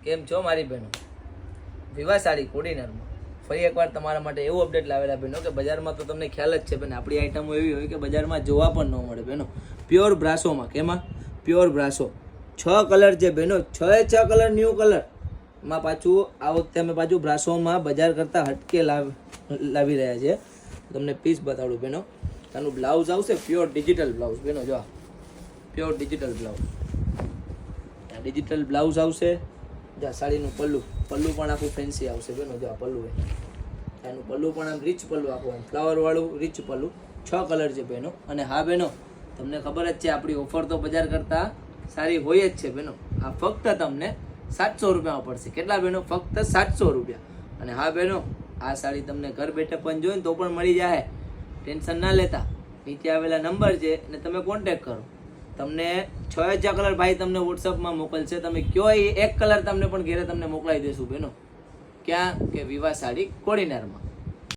કેમ છો મારી બહેનો? વિવાહ સાડી કોડીનારમાં ફરી એકવાર તમારા માટે એવું અપડેટ લાવેલા બહેનો કે બજારમાં તો તમને ખ્યાલ જ છે બેન, આપણી આઈટમો એવી હોય કે બજારમાં જોવા પણ ન મળે બહેનો. પ્યોર બ્રાસોમાં, કેમાં? Pure brasso. 6 કલર છે બહેનો, 6 કલર ન્યૂ કલર માં. પાછું આ વખતે અમે પાછું બ્રાસોમાં બજાર કરતાં હટકે લાવી રહ્યા છે. તમને પીસ બતાડું બહેનો. આનું બ્લાઉઝ આવશે પ્યોર ડિજિટલ બ્લાઉઝ બહેનો. જો pure digital blouse, digital blouse આવશે. જા સાડીનું પલ્લું પણ આખું ફેન્સી આવશે બેનો. જો આ પલ્લું એનું પલ્લું પણ આમ રીચ પલ્લું, આખું આમ ફ્લાવર વાળું રીચ પલ્લું. 6 કલર છે બેનો. અને હા બેનો, તમને ખબર જ છે આપણી ઓફર તો બજાર કરતાં સારી હોય જ છે બેનો. આ ફક્ત તમને 700 રૂપિયામાં પડશે. કેટલા બેનો? ફક્ત 700 રૂપિયા. અને હા બેનો, આ સાડી તમને ઘર બેઠે પણ જોઈને તો પણ મળી જાય. ટેન્શન ના લેતા, નીચે આવેલા નંબર છે અને તમે કોન્ટેક્ટ કરો. તમને 6 કલર ભાઈ તમને વોટ્સઅપમાં મોકલશે. તમે કયો એ એક કલર તમને પણ ઘેરે તમને મોકલાવી દેશું બેનો. ક્યાં? કે વિવાહ સાડી કોડીનારમાં.